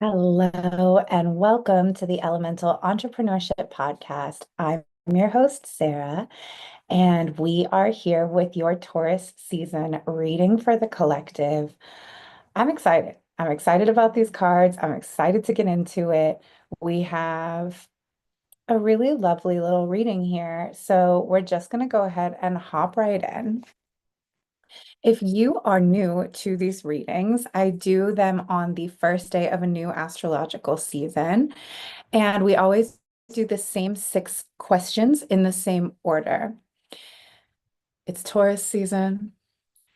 Hello and welcome to the Elemental Entrepreneurship Podcast. I'm your host, Sarah, and we are here with your Taurus season reading for the collective. I'm excited. I'm excited about these cards. I'm excited to get into it. We have a really lovely little reading here. So we're just going to go ahead and hop right in. If you are new to these readings, I do them on the first day of a new astrological season. And we always do the same 6 questions in the same order. It's Taurus season.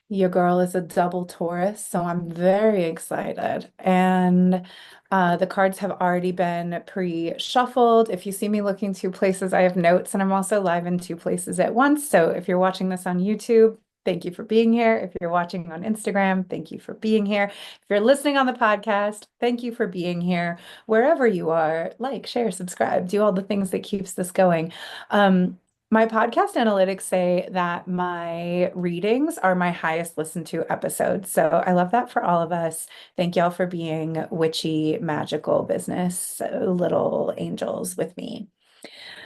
Your girl is a double Taurus, so I'm very excited. And the cards have already been pre-shuffled. If you see me looking 2 places, I have notes, and I'm also live in 2 places at once. So if you're watching this on YouTube, thank you for being here. If you're watching on Instagram, thank you for being here. If you're listening on the podcast, thank you for being here. Wherever you are, like, share, subscribe, do all the things that keeps this going. My podcast analytics say that my readings are my highest listened to episodes. So I love that for all of us. Thank y'all for being witchy, magical business, little angels with me.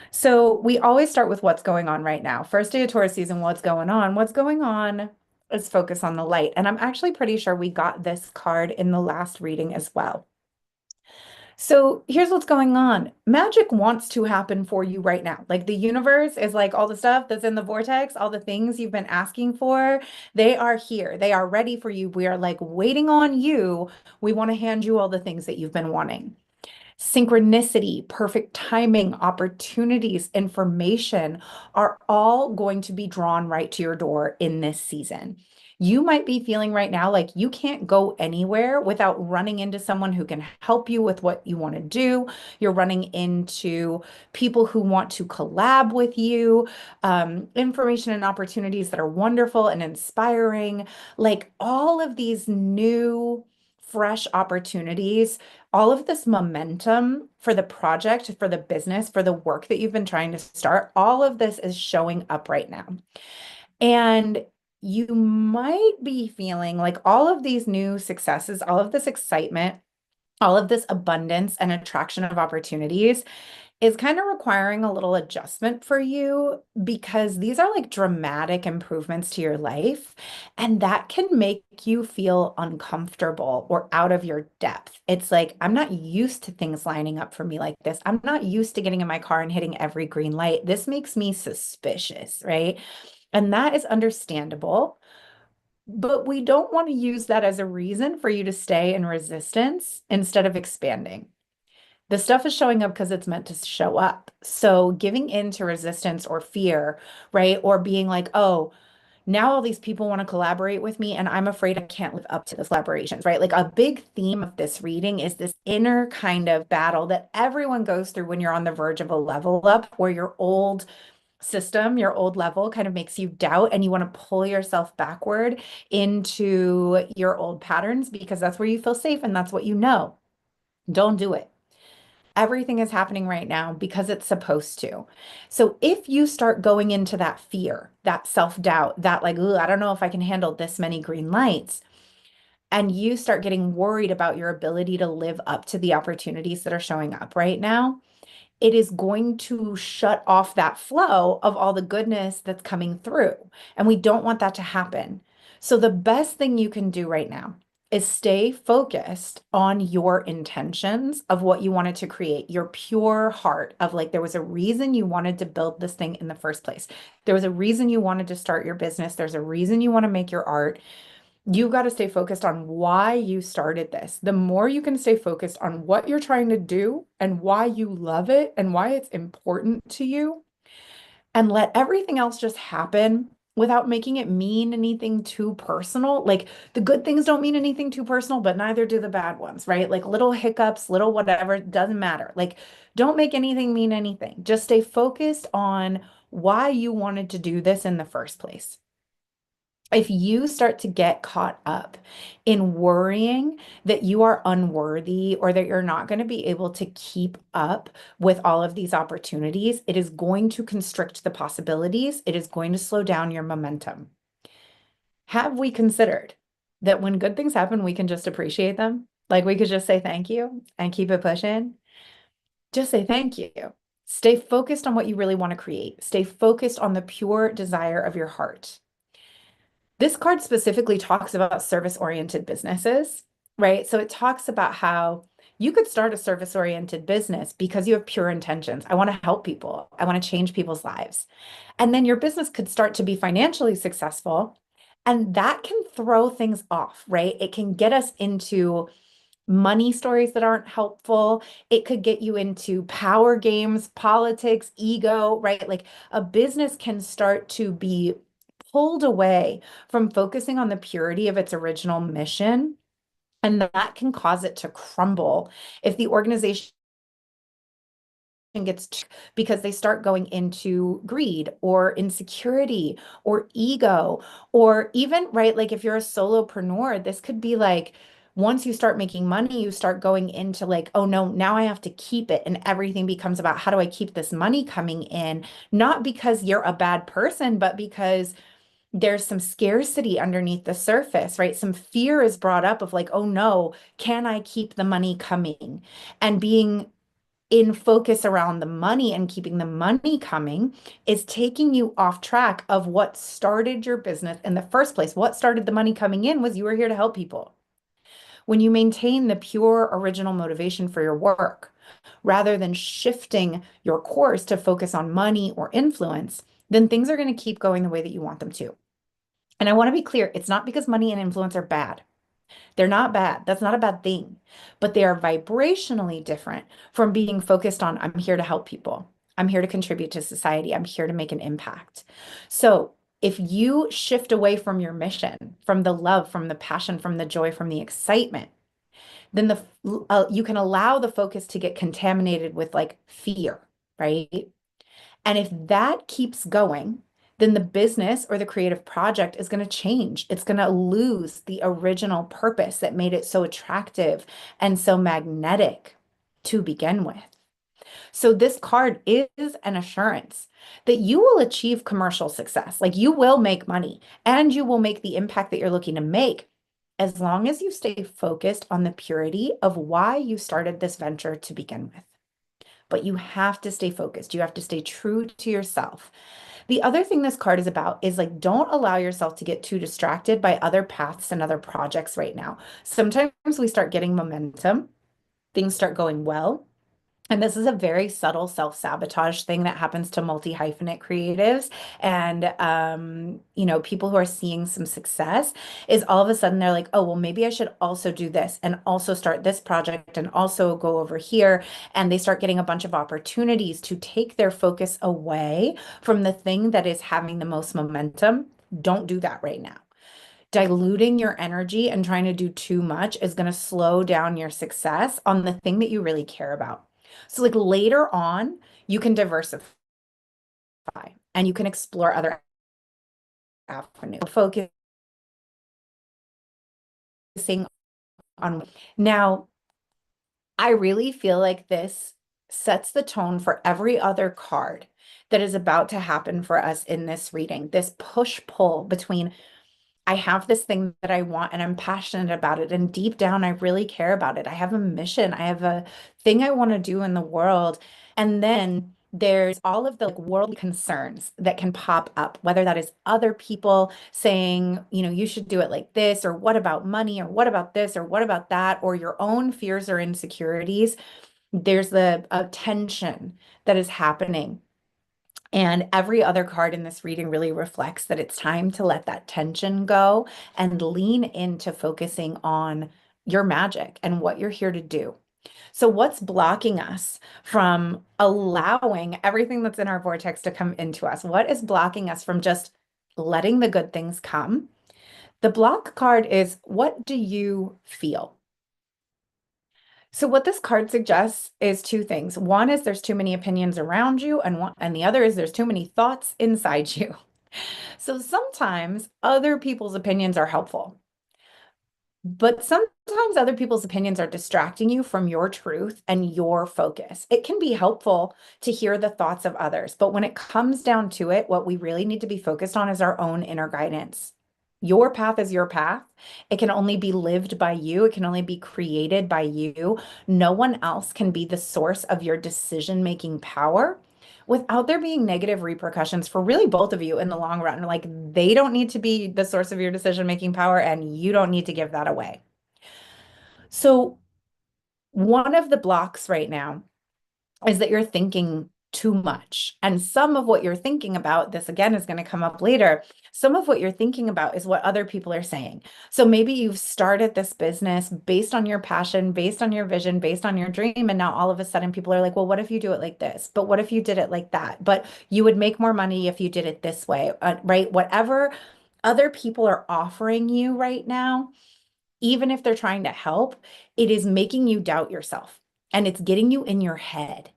So we always start with what's going on right now. First day of Taurus season, what's going on? What's going on is focus on the light. And I'm actually pretty sure we got this card in the last reading as well. So here's what's going on. Magic wants to happen for you right now. Like the universe is like all the stuff that's in the vortex, all the things you've been asking for, they are here. They are ready for you. We are like waiting on you. We want to hand you all the things that you've been wanting. Synchronicity, perfect timing, opportunities, information are all going to be drawn right to your door in this season. You might be feeling right now like you can't go anywhere without running into someone who can help you with what you want to do. You're running into people who want to collab with you, information and opportunities that are wonderful and inspiring. Like all of these new, fresh opportunities, all of this momentum for the project, for the business, for the work that you've been trying to start, all of this is showing up right now. And you might be feeling like all of these new successes, all of this excitement, all of this abundance and attraction of opportunities is kind of requiring a little adjustment for you because these are like dramatic improvements to your life. And that can make you feel uncomfortable or out of your depth. It's like, I'm not used to things lining up for me like this. I'm not used to getting in my car and hitting every green light. This makes me suspicious, right? And that is understandable. But we don't want to use that as a reason for you to stay in resistance instead of expanding. The stuff is showing up because it's meant to show up. So giving in to resistance or fear, right? Or being like, oh, now all these people want to collaborate with me and I'm afraid I can't live up to the collaborations, right? Like a big theme of this reading is this inner kind of battle that everyone goes through when you're on the verge of a level up where your old system, your old level kind of makes you doubt and you want to pull yourself backward into your old patterns because that's where you feel safe and that's what you know. Don't do it. Everything is happening right now because it's supposed to. So if you start going into that fear, that self-doubt, that like, "Ugh, I don't know if I can handle this many green lights," and you start getting worried about your ability to live up to the opportunities that are showing up right now, it is going to shut off that flow of all the goodness that's coming through. And we don't want that to happen. So the best thing you can do right now is stay focused on your intentions of what you wanted to create, your pure heart of like, there was a reason you wanted to build this thing in the first place. There was a reason you wanted to start your business. There's a reason you want to make your art. You got to stay focused on why you started this. The more you can stay focused on what you're trying to do and why you love it and why it's important to you, and let everything else just happen without making it mean anything too personal. Like the good things don't mean anything too personal, but neither do the bad ones, right? Like little hiccups, little whatever, doesn't matter. Like don't make anything mean anything. Just stay focused on why you wanted to do this in the first place. If you start to get caught up in worrying that you are unworthy or that you're not going to be able to keep up with all of these opportunities, it is going to constrict the possibilities. It is going to slow down your momentum. Have we considered that when good things happen, we can just appreciate them? Like we could just say thank you and keep it pushing. Just say thank you. Stay focused on what you really want to create. Stay focused on the pure desire of your heart. This card specifically talks about service-oriented businesses, right? So it talks about how you could start a service-oriented business because you have pure intentions. I want to help people. I want to change people's lives. And then your business could start to be financially successful. And that can throw things off, right? It can get us into money stories that aren't helpful. It could get you into power games, politics, ego, right? Like a business can start to be pulled away from focusing on the purity of its original mission. And that can cause it to crumble if the organization gets because they start going into greed or insecurity or ego, or even, right, like if you're a solopreneur, this could be like once you start making money, you start going into like, oh no, now I have to keep it. And everything becomes about how do I keep this money coming in? Not because you're a bad person, but because there's some scarcity underneath the surface, right? Some fear is brought up of like, oh no, can I keep the money coming? And being in focus around the money and keeping the money coming is taking you off track of what started your business in the first place. What started the money coming in was you were here to help people. When you maintain the pure original motivation for your work, rather than shifting your course to focus on money or influence, then things are going to keep going the way that you want them to. And I want to be clear, it's not because money and influence are bad. They're not bad. That's not a bad thing. But they are vibrationally different from being focused on, I'm here to help people. I'm here to contribute to society. I'm here to make an impact. So if you shift away from your mission, from the love, from the passion, from the joy, from the excitement, then you can allow the focus to get contaminated with like fear, right? And if that keeps going, then the business or the creative project is going to change. It's going to lose the original purpose that made it so attractive and so magnetic to begin with. So this card is an assurance that you will achieve commercial success. Like you will make money and you will make the impact that you're looking to make as long as you stay focused on the purity of why you started this venture to begin with. But you have to stay focused. You have to stay true to yourself. The other thing this card is about is like, don't allow yourself to get too distracted by other paths and other projects right now. Sometimes we start getting momentum, things start going well, and this is a very subtle self-sabotage thing that happens to multi-hyphenate creatives and people who are seeing some success is all of a sudden they're like, oh, well, maybe I should also do this and also start this project and also go over here. And they start getting a bunch of opportunities to take their focus away from the thing that is having the most momentum. Don't do that right now. Diluting your energy and trying to do too much is going to slow down your success on the thing that you really care about. So like later on, you can diversify and you can explore other avenues. Focusing on now, I really feel like this sets the tone for every other card that is about to happen for us in this reading. This push-pull between I have this thing that I want and I'm passionate about it. And deep down, I really care about it. I have a mission. I have a thing I want to do in the world. And then there's all of the like world concerns that can pop up, whether that is other people saying, you should do it like this, or what about money, or what about this, or what about that, or your own fears or insecurities. There's the tension that is happening. And every other card in this reading really reflects that it's time to let that tension go and lean into focusing on your magic and what you're here to do. So, what's blocking us from allowing everything that's in our vortex to come into us? What is blocking us from just letting the good things come? The block card is, what do you feel? So what this card suggests is two things. One is there's too many opinions around you, and the other is there's too many thoughts inside you. So sometimes other people's opinions are helpful, but sometimes other people's opinions are distracting you from your truth and your focus. It can be helpful to hear the thoughts of others, but when it comes down to it, what we really need to be focused on is our own inner guidance. Your path is your path. It can only be lived by you. It can only be created by you. No one else can be the source of your decision-making power without there being negative repercussions for really both of you in the long run. Like they don't need to be the source of your decision-making power, and you don't need to give that away. So, one of the blocks right now is that you're thinking too much. And some of what you're thinking about, this again is going to come up later. Some of what you're thinking about is what other people are saying. So maybe you've started this business based on your passion, based on your vision, based on your dream. And now all of a sudden people are like, well, what if you do it like this? But what if you did it like that? But you would make more money if you did it this way, right? Whatever other people are offering you right now, even if they're trying to help, it is making you doubt yourself and it's getting you in your head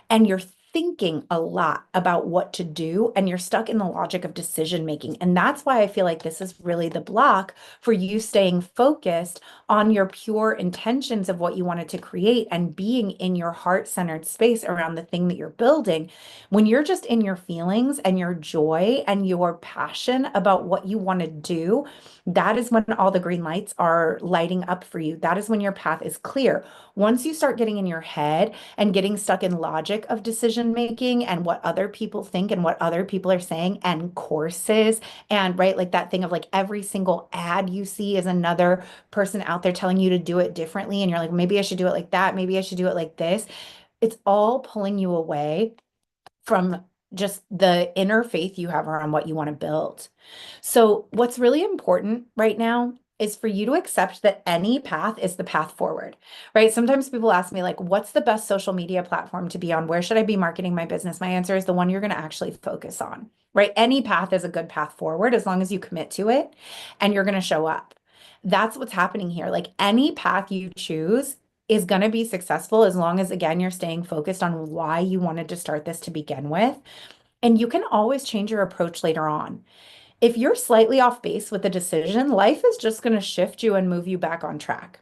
and you're thinking a lot about what to do and you're stuck in the logic of decision making. And that's why I feel like this is really the block for you staying focused on your pure intentions of what you wanted to create and being in your heart-centered space around the thing that you're building. When you're just in your feelings and your joy and your passion about what you want to do, that is when all the green lights are lighting up for you. That is when your path is clear. Once you start getting in your head and getting stuck in logic of decision making and what other people think and what other people are saying and courses and right, like that thing of like every single ad you see is another person out there telling you to do it differently. And you're like, maybe I should do it like that. Maybe I should do it like this. It's all pulling you away from just the inner faith you have around what you want to build. So, what's really important right now is for you to accept that any path is the path forward, right? Sometimes people ask me, like, what's the best social media platform to be on? Where should I be marketing my business? My answer is the one you're going to actually focus on, right? Any path is a good path forward as long as you commit to it and you're going to show up. That's what's happening here. Like, any path you choose is going to be successful as long as, again, you're staying focused on why you wanted to start this to begin with. And you can always change your approach later on. If you're slightly off base with a decision, life is just going to shift you and move you back on track.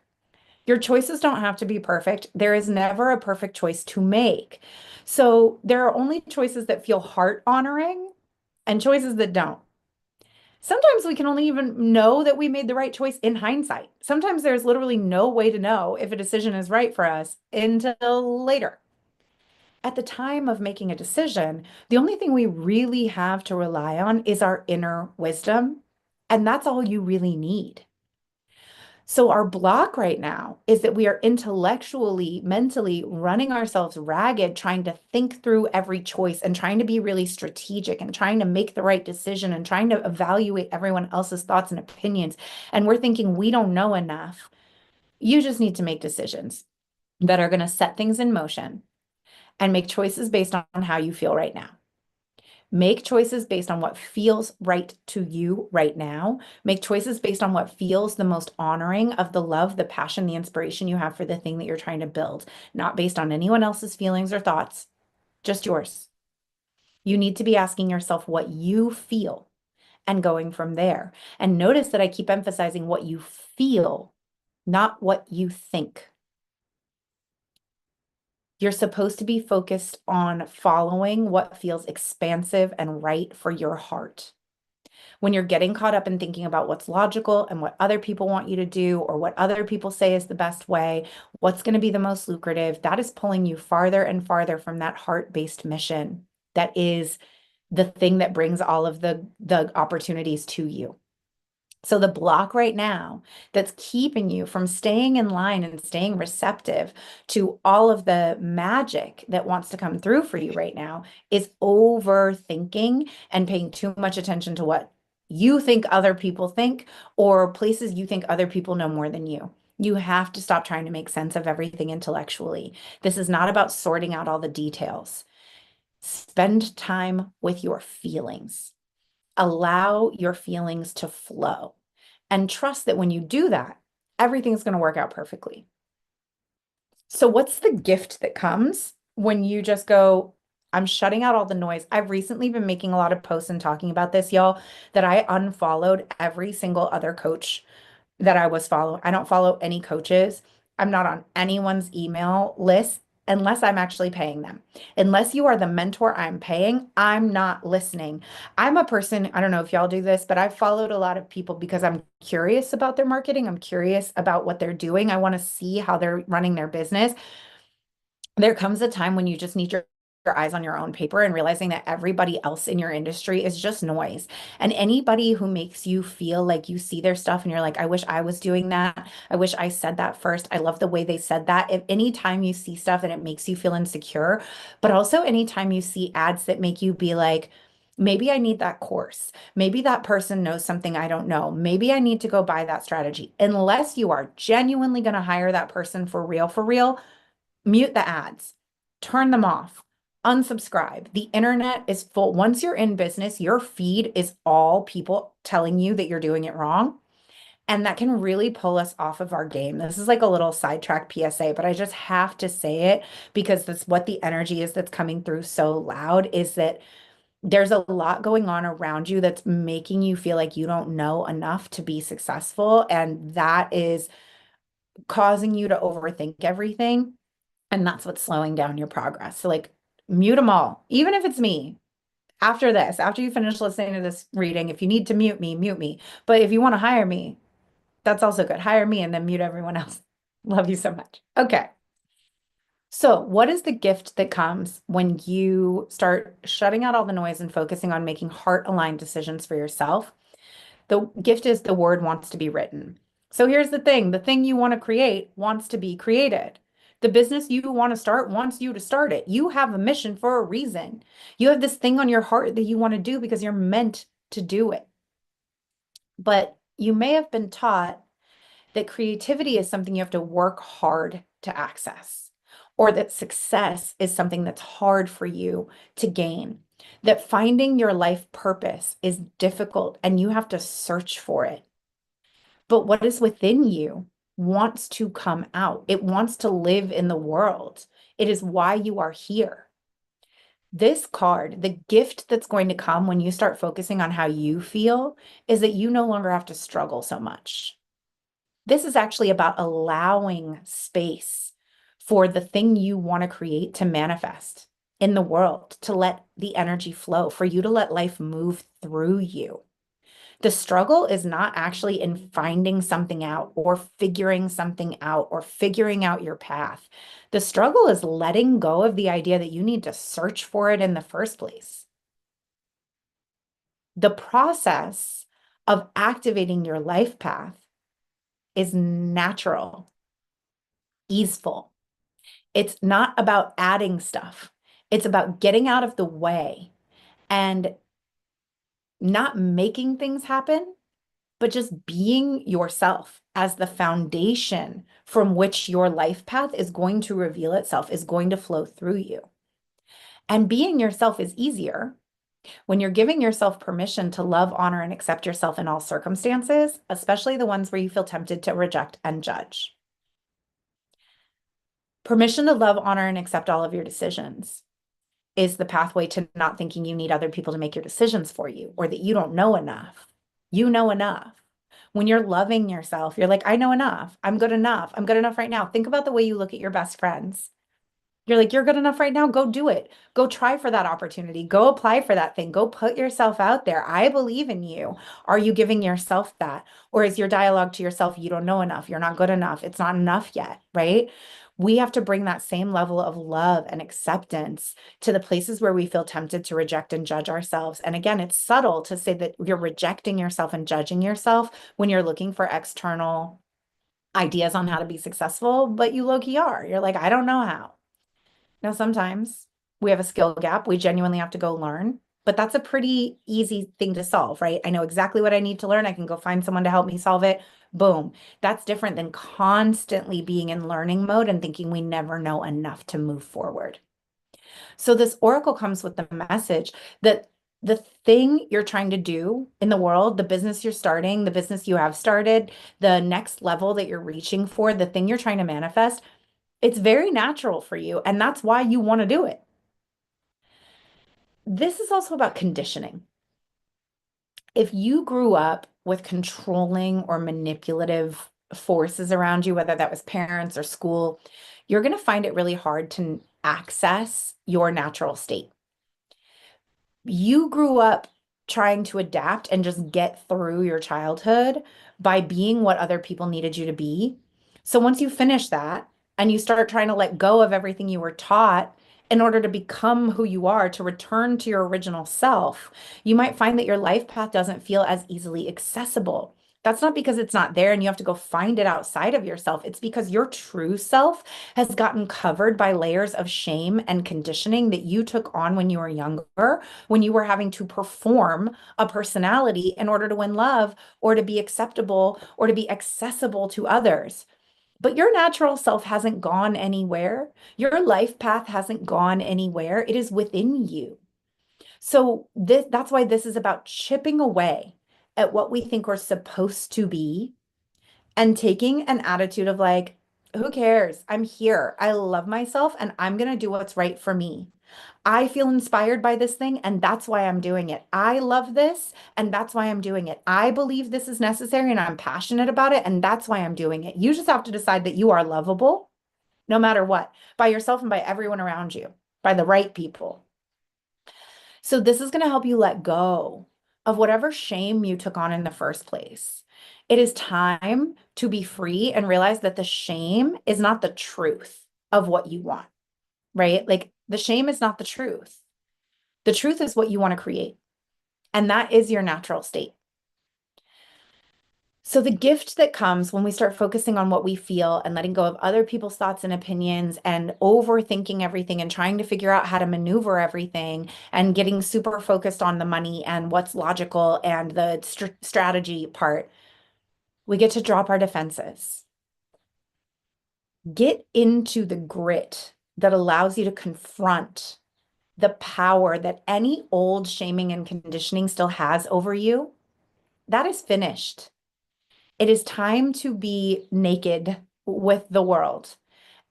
Your choices don't have to be perfect. There is never a perfect choice to make. So there are only choices that feel heart honoring and choices that don't. Sometimes we can only even know that we made the right choice in hindsight. Sometimes there's literally no way to know if a decision is right for us until later. At the time of making a decision, the only thing we really have to rely on is our inner wisdom. And that's all you really need. So, our block right now is that we are intellectually, mentally running ourselves ragged, trying to think through every choice and trying to be really strategic and trying to make the right decision and trying to evaluate everyone else's thoughts and opinions. And we're thinking we don't know enough. You just need to make decisions that are going to set things in motion and make choices based on how you feel right now. Make choices based on what feels right to you right now. Make choices based on what feels the most honoring of the love, the passion, the inspiration you have for the thing that you're trying to build, not based on anyone else's feelings or thoughts, just yours. You need to be asking yourself what you feel and going from there. And notice that I keep emphasizing what you feel, not what you think. You're supposed to be focused on following what feels expansive and right for your heart. When you're getting caught up in thinking about what's logical and what other people want you to do, or what other people say is the best way, what's going to be the most lucrative, that is pulling you farther and farther from that heart-based mission. That is the thing that brings all of the opportunities to you. So the block right now that's keeping you from staying in line and staying receptive to all of the magic that wants to come through for you right now is overthinking and paying too much attention to what you think other people think or places you think other people know more than you. You have to stop trying to make sense of everything intellectually. This is not about sorting out all the details. Spend time with your feelings. Allow your feelings to flow and trust that when you do that, everything's going to work out perfectly. So, what's the gift that comes when you just go, I'm shutting out all the noise? I've recently been making a lot of posts and talking about this, y'all, that I unfollowed every single other coach that I was following. I don't follow any coaches. I'm not on anyone's email list unless I'm actually paying them. Unless you are the mentor I'm paying, I'm not listening. I'm a person, I don't know if y'all do this, but I've followed a lot of people because I'm curious about their marketing. I'm curious about what they're doing. I want to see how they're running their business. There comes a time when you just need your eyes on your own paper and realizing that everybody else in your industry is just noise. And anybody who makes you feel like you see their stuff and you're like, I wish I was doing that. I wish I said that first. I love the way they said that. If anytime you see stuff and it makes you feel insecure, but also anytime you see ads that make you be like, maybe I need that course. Maybe that person knows something I don't know. Maybe I need to go buy that strategy. Unless you are genuinely going to hire that person for real, mute the ads, turn them off, unsubscribe. The internet is full. Once you're in business, your feed is all people telling you that you're doing it wrong. And that can really pull us off of our game. This is like a little sidetrack PSA, but I just have to say it because that's what the energy is that's coming through so loud is that there's a lot going on around you that's making you feel like you don't know enough to be successful. And that is causing you to overthink everything. And that's what's slowing down your progress. So, like, mute them all, even if it's me. After this, after you finish listening to this reading, if you need to mute me, mute me. But if you want to hire me, that's also good. Hire me and then mute everyone else. Love you so much. Okay. So, what is the gift that comes when you start shutting out all the noise and focusing on making heart-aligned decisions for yourself? The gift is the word wants to be written. So here's the thing you want to create wants to be created. The business you want to start wants you to start it. You have a mission for a reason. You have this thing on your heart that you want to do because you're meant to do it. But you may have been taught that creativity is something you have to work hard to access, or that success is something that's hard for you to gain, that finding your life purpose is difficult and you have to search for it. But what is within you wants to come out, it wants to live in the world. It is why you are here. This card, the gift that's going to come when you start focusing on how you feel, is that you no longer have to struggle so much. This is actually about allowing space for the thing you want to create to manifest in the world, to let the energy flow, for you to let life move through you. The struggle is not actually in finding something out or figuring something out or figuring out your path. The struggle is letting go of the idea that you need to search for it in the first place. The process of activating your life path is natural, easeful. It's not about adding stuff. It's about getting out of the way and not making things happen, but just being yourself as the foundation from which your life path is going to reveal itself, is going to flow through you. And being yourself is easier when you're giving yourself permission to love, honor, and accept yourself in all circumstances, especially the ones where you feel tempted to reject and judge. Permission to love, honor, and accept all of your decisions is the pathway to not thinking you need other people to make your decisions for you or that you don't know enough. You know enough. When you're loving yourself, you're like, I know enough. I'm good enough. I'm good enough right now. Think about the way you look at your best friends. You're like, you're good enough right now. Go do it. Go try for that opportunity. Go apply for that thing. Go put yourself out there. I believe in you. Are you giving yourself that? Or is your dialogue to yourself, you don't know enough. You're not good enough. It's not enough yet, right? We have to bring that same level of love and acceptance to the places where we feel tempted to reject and judge ourselves. And again, it's subtle to say that you're rejecting yourself and judging yourself when you're looking for external ideas on how to be successful, but you low-key are. You're like, I don't know how. Now, sometimes we have a skill gap. We genuinely have to go learn, but that's a pretty easy thing to solve, right? I know exactly what I need to learn. I can go find someone to help me solve it. Boom. That's different than constantly being in learning mode and thinking we never know enough to move forward. So this oracle comes with the message that the thing you're trying to do in the world, the business you're starting, the business you have started, the next level that you're reaching for, the thing you're trying to manifest, it's very natural for you. And that's why you want to do it. This is also about conditioning. If you grew up with controlling or manipulative forces around you, whether that was parents or school, you're going to find it really hard to access your natural state. You grew up trying to adapt and just get through your childhood by being what other people needed you to be. So once you finish that and you start trying to let go of everything you were taught in order to become who you are, to return to your original self, you might find that your life path doesn't feel as easily accessible. That's not because it's not there and you have to go find it outside of yourself. It's because your true self has gotten covered by layers of shame and conditioning that you took on when you were younger, when you were having to perform a personality in order to win love or to be acceptable or to be accessible to others. But your natural self hasn't gone anywhere. Your life path hasn't gone anywhere. It is within you. So that's why this is about chipping away at what we think we're supposed to be and taking an attitude of like, who cares? I'm here. I love myself and I'm going to do what's right for me. I feel inspired by this thing and that's why I'm doing it. I love this and that's why I'm doing it. I believe this is necessary and I'm passionate about it and that's why I'm doing it. You just have to decide that you are lovable no matter what, by yourself and by everyone around you, by the right people. So this is going to help you let go of whatever shame you took on in the first place. It is time to be free and realize that the shame is not the truth of what you want, right? Like the shame is not the truth. The truth is what you want to create. And that is your natural state. So the gift that comes when we start focusing on what we feel and letting go of other people's thoughts and opinions and overthinking everything and trying to figure out how to maneuver everything and getting super focused on the money and what's logical and the strategy part, we get to drop our defenses. Get into the grit that allows you to confront the power that any old shaming and conditioning still has over you. That is finished. It is time to be naked with the world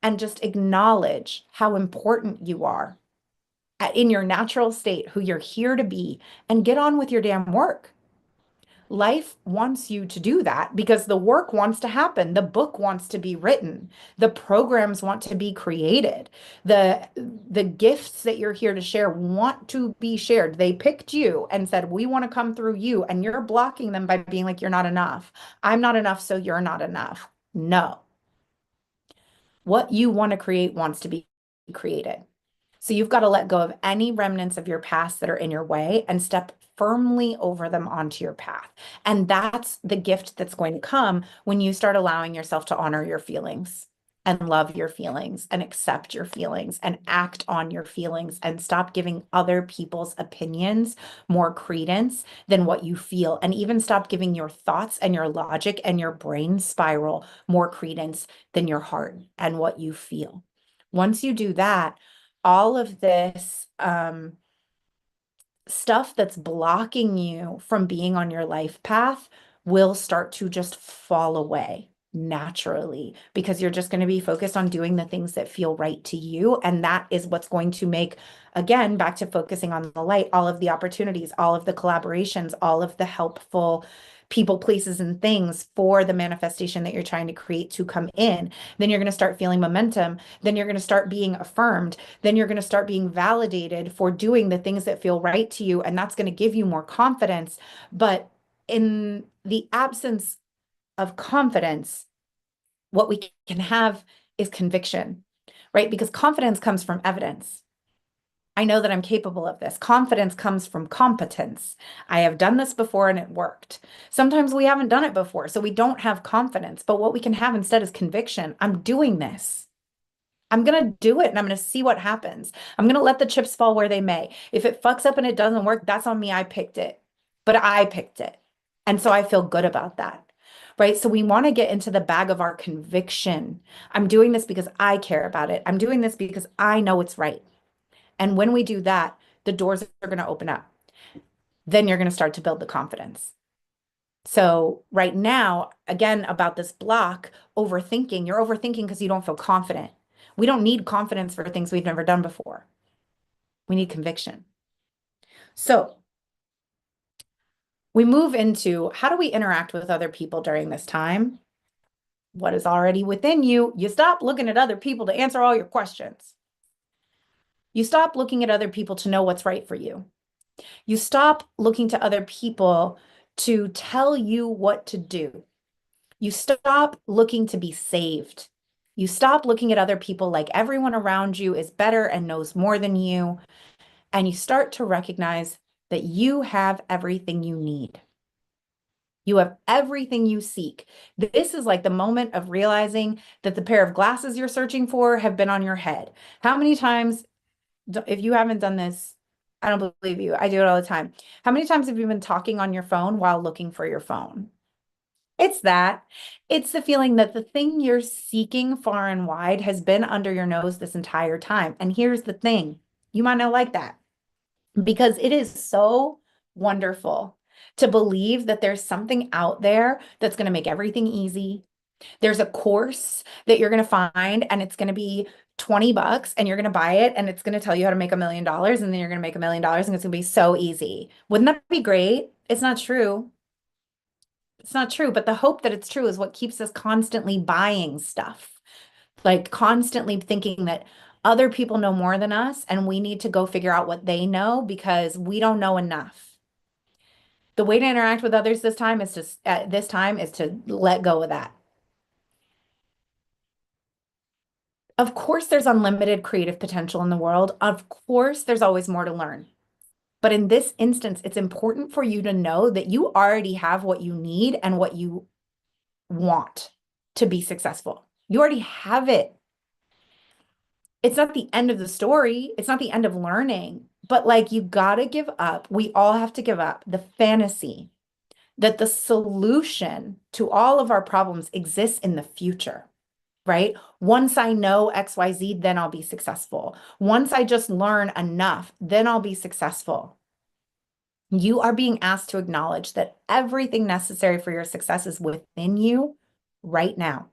and just acknowledge how important you are in your natural state, who you're here to be, and get on with your damn work. Life wants you to do that because the work wants to happen. The book wants to be written. The programs want to be created. The gifts that you're here to share want to be shared. They picked you and said, "We want to come through you," and you're blocking them by being like, "You're not enough. I'm not enough, so you're not enough." No. What you want to create wants to be created. So you've got to let go of any remnants of your past that are in your way and step firmly over them onto your path. And that's the gift that's going to come when you start allowing yourself to honor your feelings and love your feelings and accept your feelings and act on your feelings and stop giving other people's opinions more credence than what you feel. And even stop giving your thoughts and your logic and your brain spiral more credence than your heart and what you feel. Once you do that, all of this stuff that's blocking you from being on your life path will start to just fall away naturally because you're just going to be focused on doing the things that feel right to you. And that is what's going to make, again, back to focusing on the light, all of the opportunities, all of the collaborations, all of the helpful people, places, and things for the manifestation that you're trying to create to come in. Then you're going to start feeling momentum. Then you're going to start being affirmed. Then you're going to start being validated for doing the things that feel right to you. And that's going to give you more confidence. But in the absence of confidence, what we can have is conviction, right? Because confidence comes from evidence. I know that I'm capable of this. Confidence comes from competence. I have done this before and it worked. Sometimes we haven't done it before, so we don't have confidence. But what we can have instead is conviction. I'm doing this. I'm going to do it and I'm going to see what happens. I'm going to let the chips fall where they may. If it fucks up and it doesn't work, that's on me. I picked it, but I picked it. And so I feel good about that. Right. So we want to get into the bag of our conviction. I'm doing this because I care about it. I'm doing this because I know it's right. And when we do that, the doors are going to open up. Then you're going to start to build the confidence. So right now, again, about this block, overthinking, you're overthinking because you don't feel confident. We don't need confidence for things we've never done before. We need conviction. So we move into how do we interact with other people during this time? what is already within you. You stop looking at other people to answer all your questions. You stop looking at other people to know what's right for you. You stop looking to other people to tell you what to do. You stop looking to be saved. You stop looking at other people like everyone around you is better and knows more than you. And you start to recognize that you have everything you need. You have everything you seek. This is like the moment of realizing that the pair of glasses you're searching for have been on your head. How many times, if you haven't done this, I don't believe you. I do it all the time. How many times have you been talking on your phone while looking for your phone? It's that. It's the feeling that the thing you're seeking far and wide has been under your nose this entire time. And here's the thing, you might not like that because it is so wonderful to believe that there's something out there that's going to make everything easy. There's a course that you're going to find and it's going to be $20 and you're going to buy it and it's going to tell you how to make $1 million and then you're going to make $1 million and it's going to be so easy. Wouldn't that be great? It's not true. It's not true, but the hope that it's true is what keeps us constantly buying stuff, like constantly thinking that other people know more than us and we need to go figure out what they know because we don't know enough. The way to interact with others this time is to at this time is to let go of that. Of course, there's unlimited creative potential in the world. Of course, there's always more to learn. But in this instance, it's important for you to know that you already have what you need and what you want to be successful. You already have it. It's not the end of the story. It's not the end of learning, but like you got to give up. We all have to give up the fantasy that the solution to all of our problems exists in the future, right? Once I know XYZ, then I'll be successful. Once I just learn enough, then I'll be successful. You are being asked to acknowledge that everything necessary for your success is within you right now.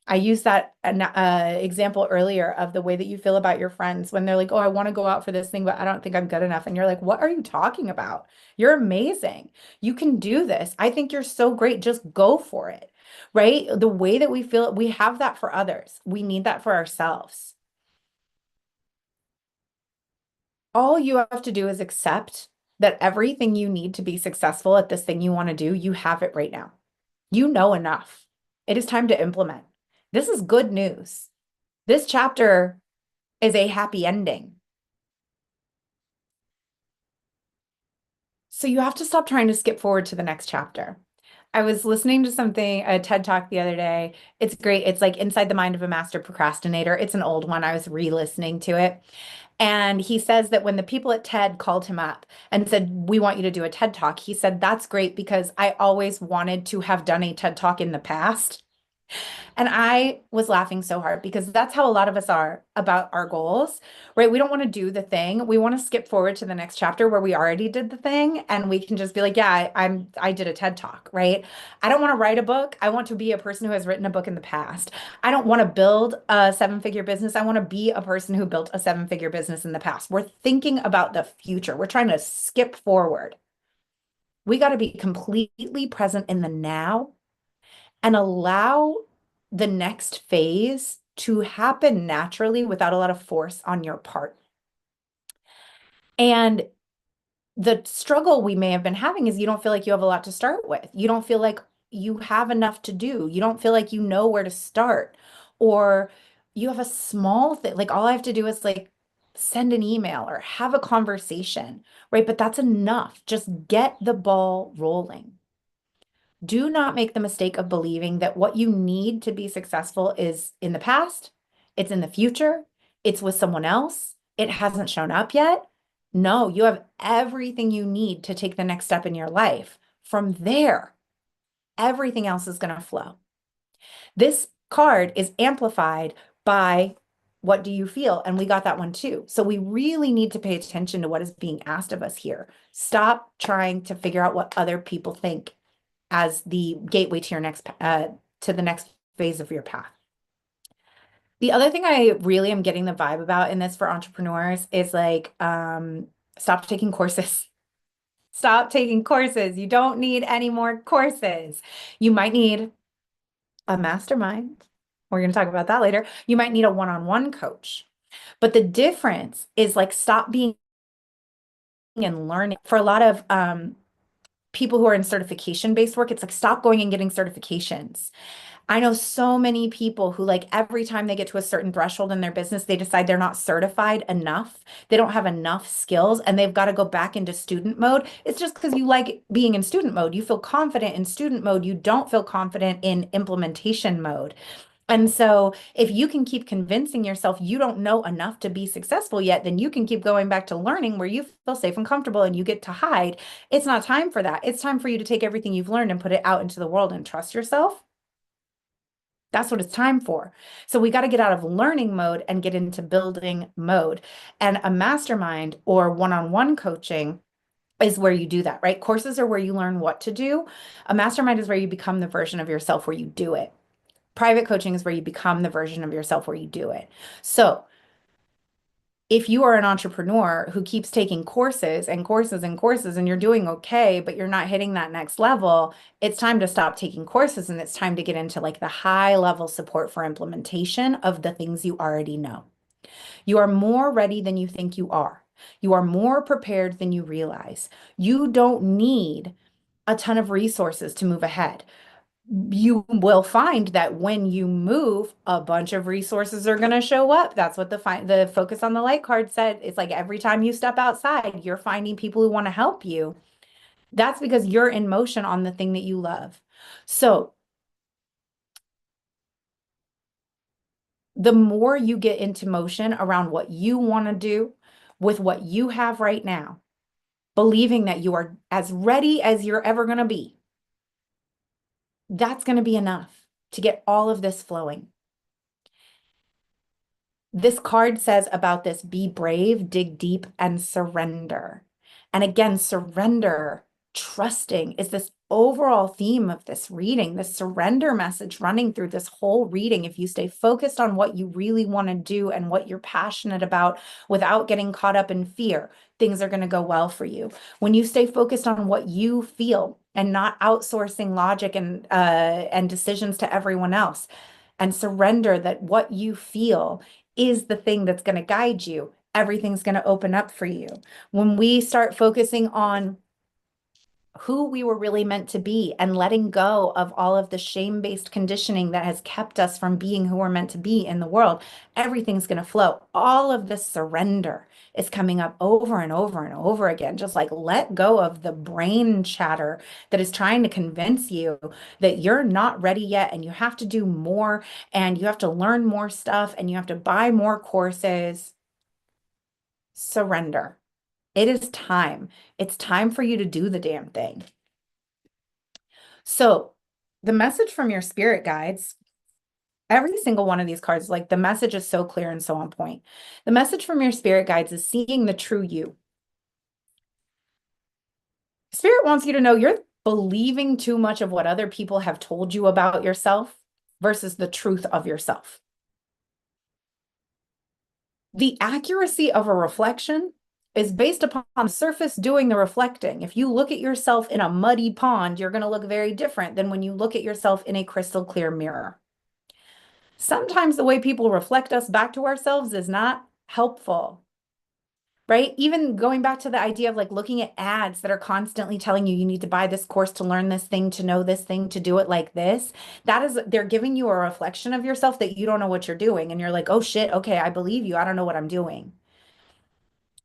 I used that example earlier of the way that you feel about your friends when they're like, oh, I want to go out for this thing, but I don't think I'm good enough. And you're like, what are you talking about? You're amazing. You can do this. I think you're so great. Just go for it, right? The way that we feel, we have that for others. We need that for ourselves. All you have to do is accept that everything you need to be successful at this thing you want to do, you have it right now. You know enough. It is time to implement. This is good news. This chapter is a happy ending. So you have to stop trying to skip forward to the next chapter. I was listening to something, a TED Talk the other day. It's great. It's like Inside the Mind of a Master Procrastinator. It's an old one. I was re-listening to it. And he says that when the people at TED called him up and said, we want you to do a TED Talk, he said, that's great because I always wanted to have done a TED Talk in the past. And I was laughing so hard because that's how a lot of us are about our goals, right? We don't want to do the thing. We want to skip forward to the next chapter where we already did the thing and we can just be like, yeah, I did a TED Talk, right? I don't want to write a book. I want to be a person who has written a book in the past. I don't want to build a seven-figure business. I want to be a person who built a seven-figure business in the past. We're thinking about the future. We're trying to skip forward. We got to be completely present in the now and allow the next phase to happen naturally without a lot of force on your part. And the struggle we may have been having is you don't feel like you have a lot to start with. You don't feel like you have enough to do. You don't feel like you know where to start, or you have a small thing. Like all I have to do is like send an email or have a conversation, right? But that's enough. Just get the ball rolling. Do not make the mistake of believing that what you need to be successful is in the past, it's in the future, it's with someone else, it hasn't shown up yet. No, you have everything you need to take the next step in your life. From there, everything else is going to flow. This card is amplified by what do you feel? And we got that one too. So we really need to pay attention to what is being asked of us here. Stop trying to figure out what other people think as the gateway to your next to the next phase of your path. The other thing I really am getting the vibe about in this for entrepreneurs is like stop taking courses. Stop taking courses. You don't need any more courses. You might need a mastermind. We're going to talk about that later. You might need a one-on-one coach. But the difference is like stop being and learning. For a lot of people who are in certification-based work, it's like stop going and getting certifications. I know so many people who like every time they get to a certain threshold in their business, they decide they're not certified enough. They don't have enough skills and they've got to go back into student mode. It's just because you like being in student mode. You feel confident in student mode. You don't feel confident in implementation mode. And so if you can keep convincing yourself you don't know enough to be successful yet, then you can keep going back to learning where you feel safe and comfortable and you get to hide. It's not time for that. It's time for you to take everything you've learned and put it out into the world and trust yourself. That's what it's time for. So we got to get out of learning mode and get into building mode. And a mastermind or one-on-one coaching is where you do that, right? Courses are where you learn what to do. A mastermind is where you become the version of yourself where you do it. Private coaching is where you become the version of yourself where you do it. So if you are an entrepreneur who keeps taking courses and courses and courses and you're doing okay, but you're not hitting that next level, it's time to stop taking courses and it's time to get into like the high level support for implementation of the things you already know. You are more ready than you think you are. You are more prepared than you realize. You don't need a ton of resources to move ahead. You will find that when you move, a bunch of resources are going to show up. That's what the focus on the light card said. It's like every time you step outside, you're finding people who want to help you. That's because you're in motion on the thing that you love. So the more you get into motion around what you want to do with what you have right now, believing that you are as ready as you're ever going to be, that's going to be enough to get all of this flowing. This card says about this, be brave, dig deep, and surrender. And again, surrender, trusting is this overall theme of this reading, this surrender message running through this whole reading. If you stay focused on what you really want to do and what you're passionate about without getting caught up in fear, things are going to go well for you. When you stay focused on what you feel and not outsourcing logic and decisions to everyone else, and surrender that what you feel is the thing that's going to guide you, everything's going to open up for you. When we start focusing on who we were really meant to be and letting go of all of the shame-based conditioning that has kept us from being who we're meant to be in the world, everything's going to flow. All of this surrender is coming up over and over and over again. Just like let go of the brain chatter that is trying to convince you that you're not ready yet and you have to do more and you have to learn more stuff and you have to buy more courses. Surrender. It is time. It's time for you to do the damn thing. So the message from your spirit guides, every single one of these cards, like the message is so clear and so on point. The message from your spirit guides is seeing the true you. Spirit wants you to know you're believing too much of what other people have told you about yourself versus the truth of yourself. The accuracy of a reflection is based upon the surface doing the reflecting. If you look at yourself in a muddy pond, you're going to look very different than when you look at yourself in a crystal clear mirror. Sometimes the way people reflect us back to ourselves is not helpful, right? Even going back to the idea of like looking at ads that are constantly telling you, you need to buy this course to learn this thing, to know this thing, to do it like this. That is, they're giving you a reflection of yourself that you don't know what you're doing. And you're like, oh shit, okay, I believe you. I don't know what I'm doing.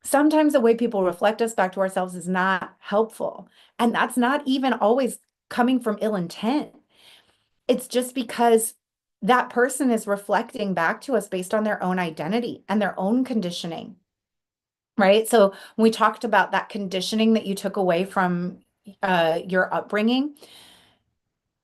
Sometimes the way people reflect us back to ourselves is not helpful. And that's not even always coming from ill intent. It's just because that person is reflecting back to us based on their own identity and their own conditioning, right? So when we talked about that conditioning that you took away from your upbringing,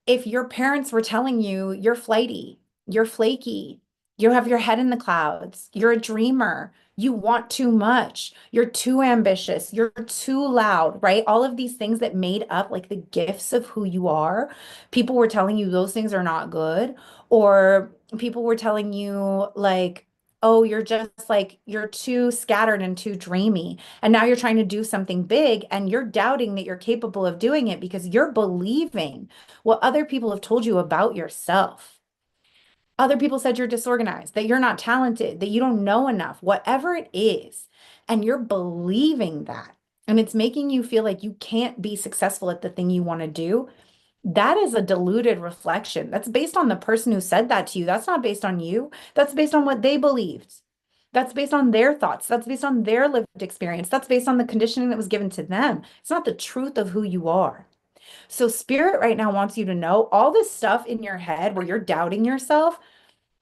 if your parents were telling you you're flighty, you're flaky, you have your head in the clouds, you're a dreamer, you want too much, you're too ambitious, you're too loud, right? All of these things that made up like the gifts of who you are, people were telling you those things are not good, or people were telling you like, oh, you're just like, you're too scattered and too dreamy. And now you're trying to do something big and you're doubting that you're capable of doing it because you're believing what other people have told you about yourself. Other people said you're disorganized, that you're not talented, that you don't know enough, whatever it is. And you're believing that. And it's making you feel like you can't be successful at the thing you want to do. That is a diluted reflection. That's based on the person who said that to you. That's not based on you. That's based on what they believed. That's based on their thoughts. That's based on their lived experience. That's based on the conditioning that was given to them. It's not the truth of who you are. So, spirit right now wants you to know all this stuff in your head where you're doubting yourself.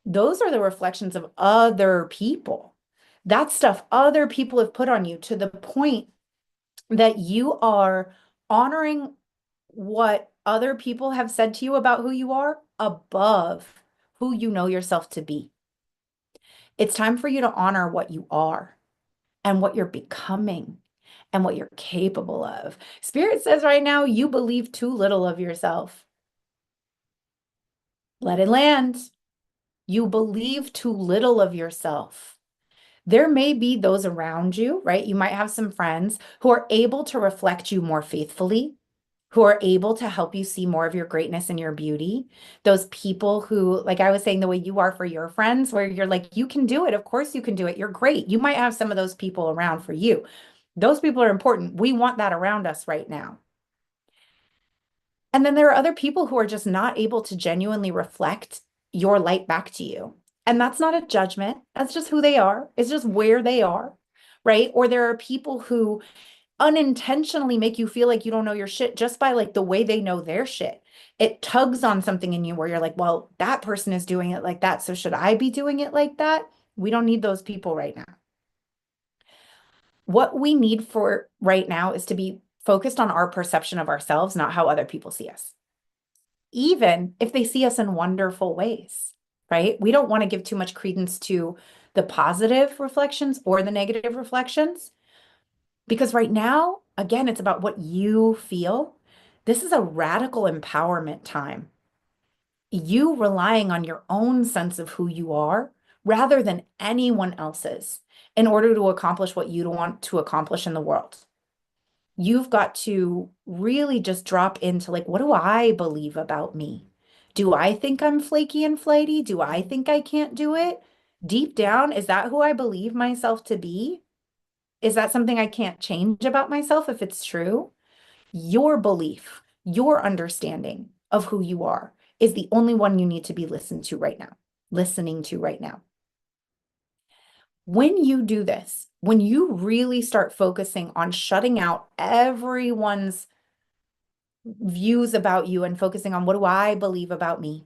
Those are the reflections of other people. That stuff other people have put on you to the point that you are honoring what other people have said to you about who you are above who you know yourself to be. It's time for you to honor what you are and what you're becoming and what you're capable of. Spirit says right now, you believe too little of yourself. Let it land. You believe too little of yourself. There may be those around you, right? You might have some friends who are able to reflect you more faithfully, who are able to help you see more of your greatness and your beauty. Those people who, like I was saying, the way you are for your friends, where you're like, you can do it. Of course you can do it. You're great. You might have some of those people around for you. Those people are important. We want that around us right now. And then there are other people who are just not able to genuinely reflect your light back to you. And that's not a judgment. That's just who they are. It's just where they are, right? Or there are people who unintentionally make you feel like you don't know your shit just by like the way they know their shit. It tugs on something in you where you're like, well, that person is doing it like that. So should I be doing it like that? We don't need those people right now. What we need for right now is to be focused on our perception of ourselves, not how other people see us, even if they see us in wonderful ways, right? We don't want to give too much credence to the positive reflections or the negative reflections. Because right now, again, it's about what you feel. This is a radical empowerment time. You relying on your own sense of who you are rather than anyone else's in order to accomplish what you want to accomplish in the world. You've got to really just drop into like, what do I believe about me? Do I think I'm flaky and flighty? Do I think I can't do it? Deep down, is that who I believe myself to be? Is that something I can't change about myself if it's true? Your belief, your understanding of who you are is the only one you need to be listening to right now. When you do this, when you really start focusing on shutting out everyone's views about you and focusing on what do I believe about me,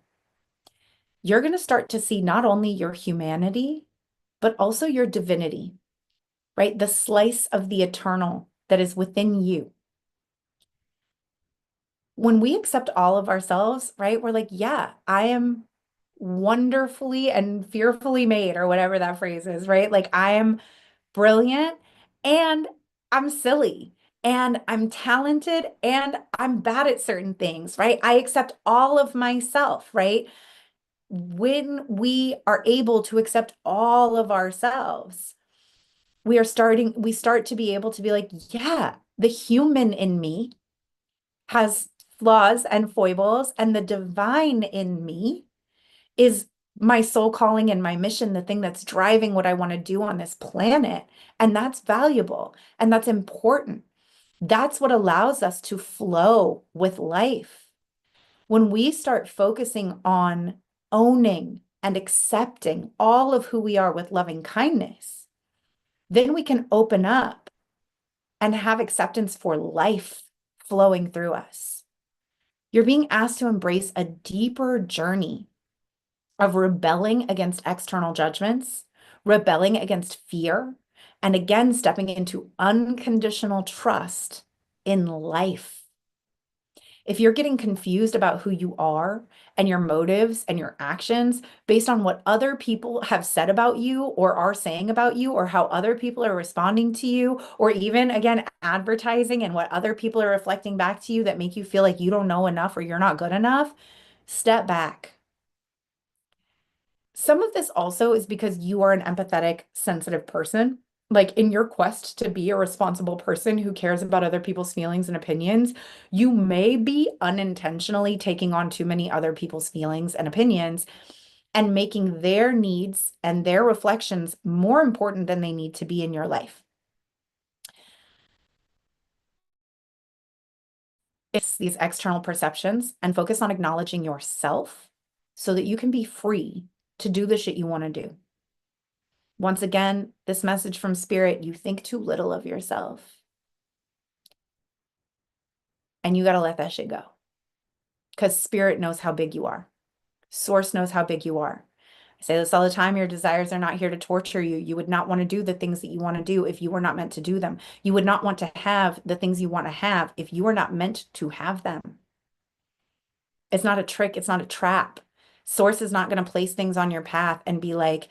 you're going to start to see not only your humanity, but also your divinity, right? The slice of the eternal that is within you. When we accept all of ourselves, right? We're like, yeah, I am wonderfully and fearfully made, or whatever that phrase is, right? Like, I am brilliant and I'm silly and I'm talented and I'm bad at certain things, right? I accept all of myself, right? When we are able to accept all of ourselves, we start to be able to be like, yeah, the human in me has flaws and foibles, and the divine in me is my soul calling and my mission, the thing that's driving what I want to do on this planet. And that's valuable and that's important. That's what allows us to flow with life. When we start focusing on owning and accepting all of who we are with loving kindness, then we can open up and have acceptance for life flowing through us. You're being asked to embrace a deeper journey of rebelling against external judgments, rebelling against fear, and again, stepping into unconditional trust in life. If you're getting confused about who you are and your motives and your actions based on what other people have said about you or are saying about you, or how other people are responding to you, or even again, advertising and what other people are reflecting back to you that make you feel like you don't know enough or you're not good enough, step back. Some of this also is because you are an empathetic, sensitive person. Like in your quest to be a responsible person who cares about other people's feelings and opinions, you may be unintentionally taking on too many other people's feelings and opinions and making their needs and their reflections more important than they need to be in your life. It's these external perceptions and focus on acknowledging yourself so that you can be free to do the shit you want to do. Once again, this message from Spirit, you think too little of yourself. And you got to let that shit go. Because Spirit knows how big you are. Source knows how big you are. I say this all the time. Your desires are not here to torture you. You would not want to do the things that you want to do if you were not meant to do them. You would not want to have the things you want to have if you were not meant to have them. It's not a trick. It's not a trap. Source is not going to place things on your path and be like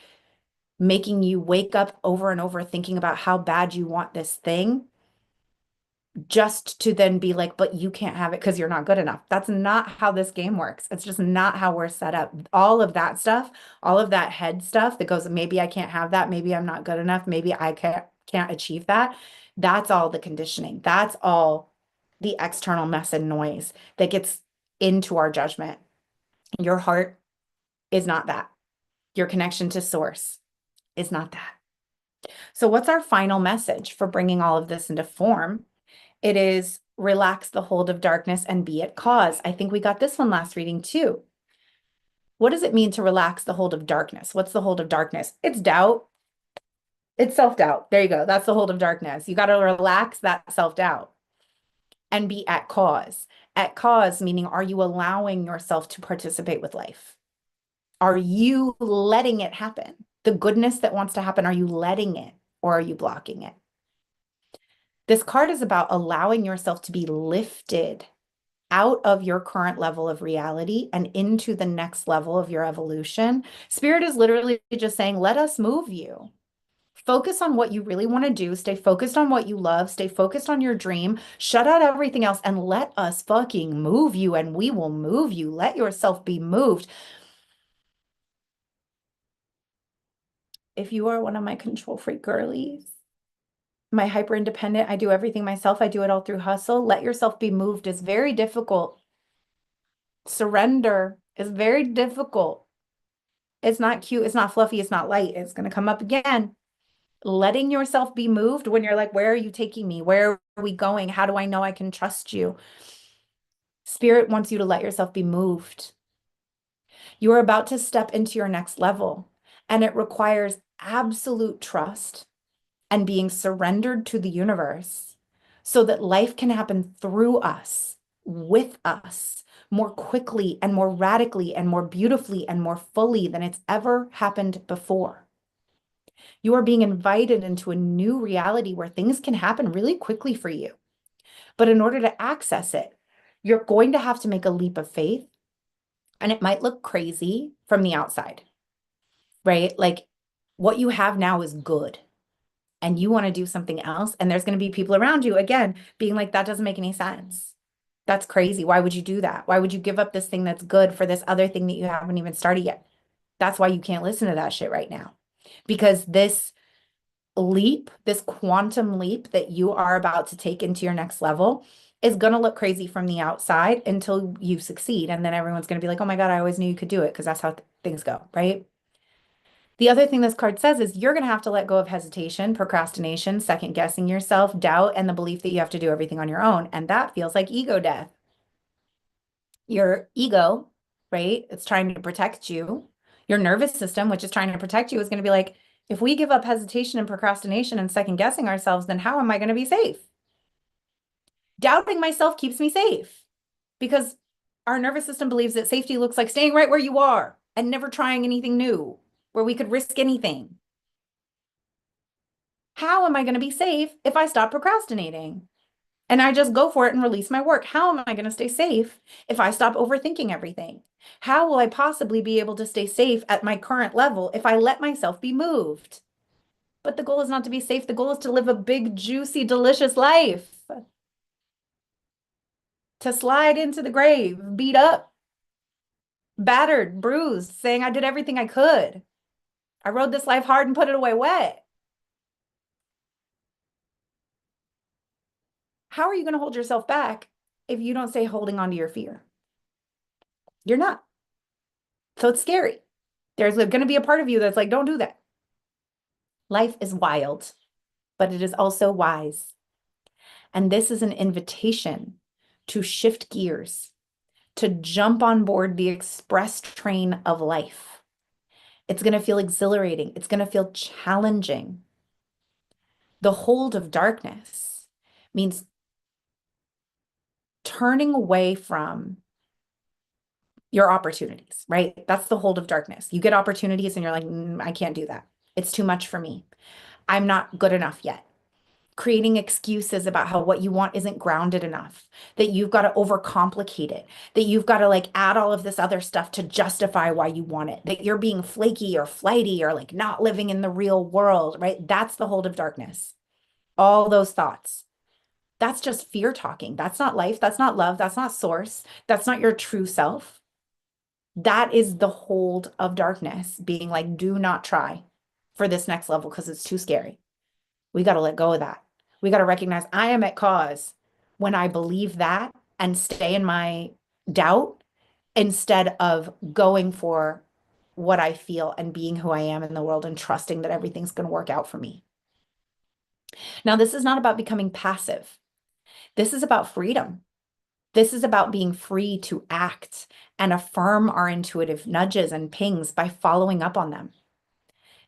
making you wake up over and over thinking about how bad you want this thing just to then be like, but you can't have it because you're not good enough. That's not how this game works. It's just not how we're set up. All of that stuff, all of that head stuff that goes, maybe I can't have that. Maybe I'm not good enough. Maybe I can't achieve that. That's all the conditioning. That's all the external mess and noise that gets into our judgment. Your heart is not that. Your connection to source is not that. So what's our final message for bringing all of this into form? It is relax the hold of darkness and be at cause. I think we got this one last reading too. What does it mean to relax the hold of darkness? What's the hold of darkness? It's doubt. It's self-doubt. There you go. That's the hold of darkness. You got to relax that self-doubt and be at cause. At cause, meaning, are you allowing yourself to participate with life? Are you letting it happen? The goodness that wants to happen, are you letting it or are you blocking it? This card is about allowing yourself to be lifted out of your current level of reality and into the next level of your evolution. Spirit is literally just saying, let us move you. Focus on what you really want to do. Stay focused on what you love. Stay focused on your dream. Shut out everything else and let us fucking move you, and we will move you. Let yourself be moved. If you are one of my control freak girlies, my hyper independent, I do everything myself. I do it all through hustle. Let yourself be moved is very difficult. Surrender is very difficult. It's not cute. It's not fluffy. It's not light. It's going to come up again. Letting yourself be moved when you're like, where are you taking me? Where are we going? How do I know I can trust you? Spirit wants you to let yourself be moved. You are about to step into your next level, and it requires absolute trust and being surrendered to the universe so that life can happen through us, with us, more quickly and more radically and more beautifully and more fully than it's ever happened before. You are being invited into a new reality where things can happen really quickly for you. But in order to access it, you're going to have to make a leap of faith. And it might look crazy from the outside, right? Like what you have now is good and you want to do something else. And there's going to be people around you, again, being like, that doesn't make any sense. That's crazy. Why would you do that? Why would you give up this thing that's good for this other thing that you haven't even started yet? That's why you can't listen to that shit right now. Because this leap, this quantum leap that you are about to take into your next level is going to look crazy from the outside until you succeed. And then everyone's going to be like, oh my God, I always knew you could do it because that's how things go, right? The other thing this card says is you're going to have to let go of hesitation, procrastination, second guessing yourself, doubt, and the belief that you have to do everything on your own. And that feels like ego death. Your ego, right? It's trying to protect you. Your nervous system, which is trying to protect you, is going to be like, if we give up hesitation and procrastination and second guessing ourselves, then how am I going to be safe? Doubting myself keeps me safe because our nervous system believes that safety looks like staying right where you are and never trying anything new where we could risk anything. How am I going to be safe if I stop procrastinating and I just go for it and release my work? How am I going to stay safe if I stop overthinking everything? How will I possibly be able to stay safe at my current level if I let myself be moved? But the goal is not to be safe. The goal is to live a big, juicy, delicious life. To slide into the grave, beat up, battered, bruised, saying I did everything I could. I rode this life hard and put it away wet. How are you going to hold yourself back if you don't stay holding on to your fear? You're not. So it's scary. There's going to be a part of you that's like, don't do that. Life is wild, but it is also wise. And this is an invitation to shift gears, to jump on board the express train of life. It's going to feel exhilarating. It's going to feel challenging. The hold of darkness means turning away from your opportunities, right? That's the hold of darkness. You get opportunities and you're like, I can't do that. It's too much for me. I'm not good enough yet. Creating excuses about how what you want isn't grounded enough, that you've got to overcomplicate it, that you've got to like add all of this other stuff to justify why you want it, that you're being flaky or flighty or like not living in the real world, right? That's the hold of darkness. All those thoughts. That's just fear talking. That's not life. That's not love. That's not source. That's not your true self. That is the hold of darkness being like, do not try for this next level because it's too scary. We got to let go of that. We got to recognize I am at cause when I believe that and stay in my doubt instead of going for what I feel and being who I am in the world and trusting that everything's going to work out for me. Now, this is not about becoming passive. This is about freedom. This is about being free to act and affirm our intuitive nudges and pings by following up on them.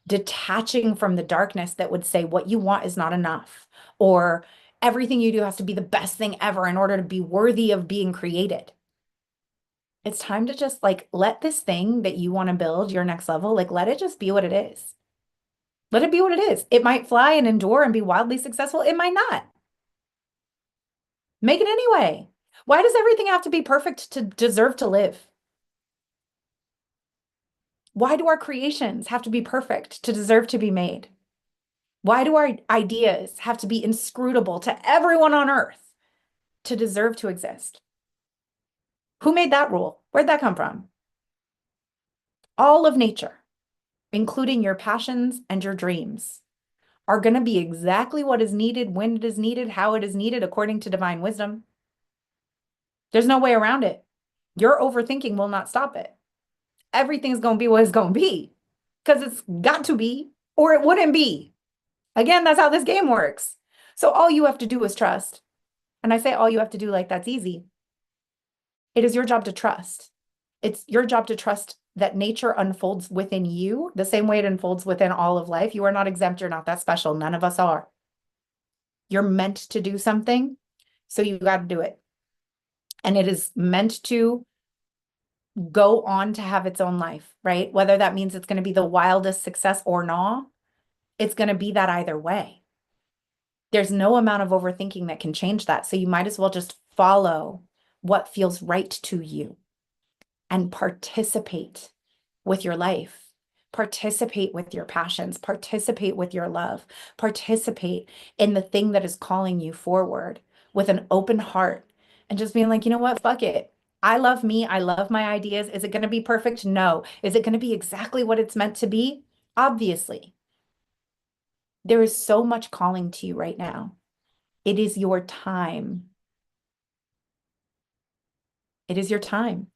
Detaching from the darkness that would say what you want is not enough, or everything you do has to be the best thing ever in order to be worthy of being created. It's time to just like let this thing that you want to build your next level, like let it just be what it is. Let it be what it is. It might fly and endure and be wildly successful. It might not. Make it anyway. Why does everything have to be perfect to deserve to live? Why do our creations have to be perfect to deserve to be made? Why do our ideas have to be inscrutable to everyone on earth to deserve to exist? Who made that rule? Where'd that come from? All of nature, including your passions and your dreams, are going to be exactly what is needed, when it is needed, how it is needed, according to divine wisdom. There's no way around it. Your overthinking will not stop it. Everything's going to be what it's going to be because it's got to be or it wouldn't be. Again, that's how this game works. So all you have to do is trust. And I say all you have to do like that's easy. It is your job to trust. It's your job to trust that nature unfolds within you the same way it unfolds within all of life. You are not exempt. You're not that special. None of us are. You're meant to do something, so you got to do it. And it is meant to go on to have its own life, right? Whether that means it's going to be the wildest success or not, it's going to be that either way. There's no amount of overthinking that can change that. So you might as well just follow what feels right to you and participate with your life. Participate with your passions, participate with your love, participate in the thing that is calling you forward with an open heart and just being like, you know what, fuck it. I love me. I love my ideas. Is it going to be perfect? No. Is it going to be exactly what it's meant to be? Obviously. There is so much calling to you right now. It is your time. It is your time.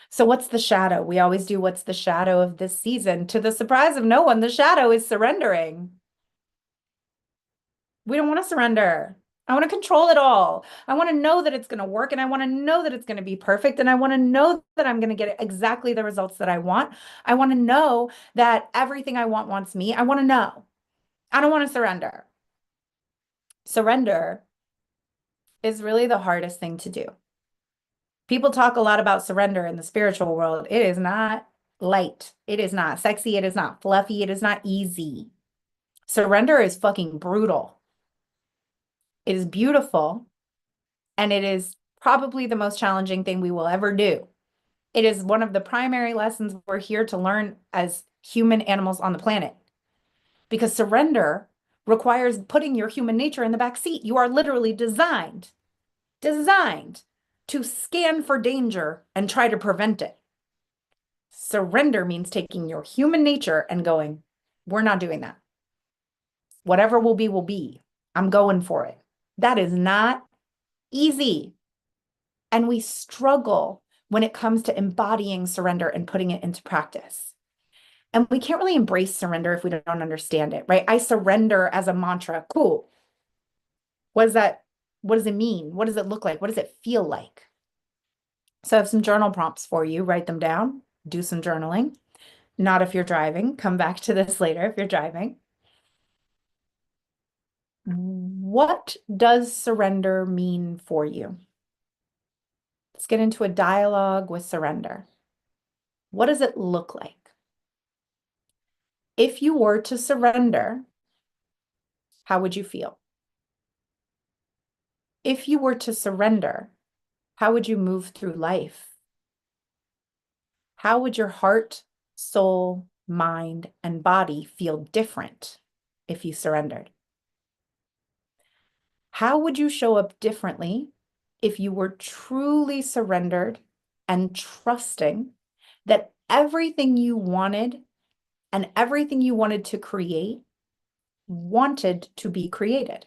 So what's the shadow? We always do what's the shadow of this season. To the surprise of no one, the shadow is surrendering. We don't want to surrender. I want to control it all. I want to know that it's going to work and I want to know that it's going to be perfect and I want to know that I'm going to get exactly the results that I want. I want to know that everything I want wants me. I want to know. I don't want to surrender. Surrender is really the hardest thing to do. People talk a lot about surrender in the spiritual world. It is not light. It is not sexy. It is not fluffy. It is not easy. Surrender is fucking brutal. It is beautiful. And it is probably the most challenging thing we will ever do. It is one of the primary lessons we're here to learn as human animals on the planet. Because surrender requires putting your human nature in the back seat. You are literally designed to scan for danger and try to prevent it. Surrender means taking your human nature and going, we're not doing that. Whatever will be, will be. I'm going for it. That is not easy. And we struggle when it comes to embodying surrender and putting it into practice. And we can't really embrace surrender if we don't understand it, right? I surrender as a mantra. Cool. What is that? What does it mean? What does it look like? What does it feel like? So I have some journal prompts for you. Write them down, do some journaling. Not if you're driving. Come back to this later if you're driving. What does surrender mean for you? Let's get into a dialogue with surrender. What does it look like? If you were to surrender, how would you feel? If you were to surrender, how would you move through life? How would your heart, soul, mind, and body feel different if you surrendered? How would you show up differently if you were truly surrendered and trusting that everything you wanted and everything you wanted to create wanted to be created?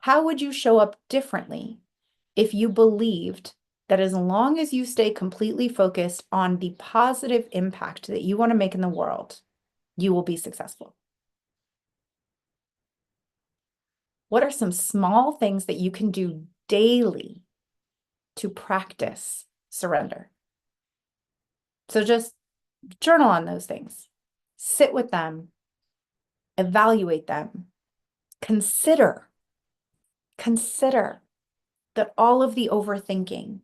How would you show up differently if you believed that as long as you stay completely focused on the positive impact that you want to make in the world, you will be successful? What are some small things that you can do daily to practice surrender? So just journal on those things, sit with them, evaluate them, consider that all of the overthinking,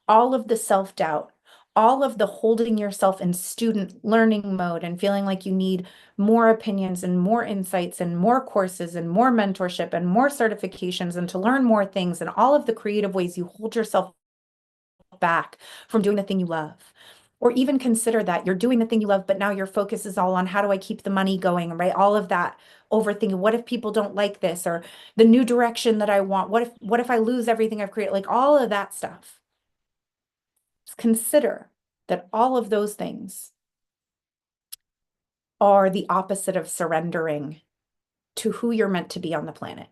all of the self-doubt, all of the holding yourself in student learning mode and feeling like you need more opinions and more insights and more courses and more mentorship and more certifications and to learn more things and all of the creative ways you hold yourself back from doing the thing you love. Or even consider that you're doing the thing you love, but now your focus is all on how do I keep the money going, right? All of that overthinking. What if people don't like this or the new direction that I want? What if I lose everything I've created? Like all of that stuff. Just consider that all of those things are the opposite of surrendering to who you're meant to be on the planet,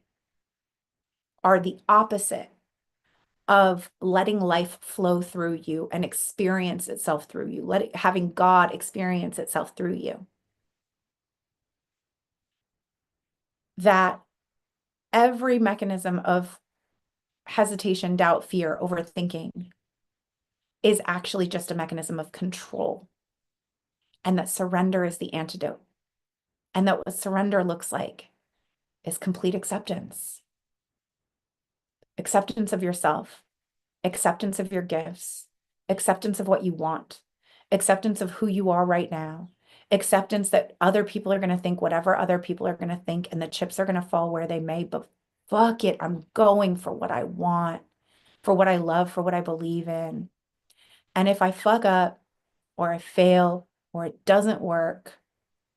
are the opposite of letting life flow through you and experience itself through you, having God experience itself through you. That every mechanism of hesitation, doubt, fear, overthinking is actually just a mechanism of control, and that surrender is the antidote. And that what surrender looks like is complete acceptance. Acceptance of yourself, acceptance of your gifts, acceptance of what you want, acceptance of who you are right now, acceptance that other people are going to think whatever other people are going to think, and the chips are going to fall where they may, but fuck it, I'm going for what I want, for what I love, for what I believe in. And if I fuck up or I fail or it doesn't work,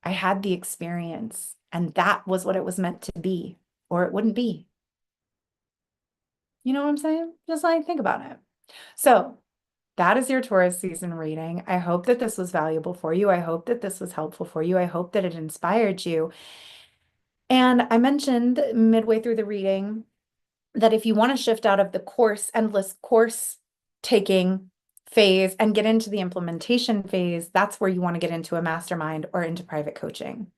I had the experience and that was what it was meant to be, or it wouldn't be. You know what I'm saying? Just like think about it. So that is your Taurus season reading. I hope that this was valuable for you. I hope that this was helpful for you. I hope that it inspired you. And I mentioned midway through the reading that if you want to shift out of the endless course taking phase and get into the implementation phase, that's where you want to get into a mastermind or into private coaching.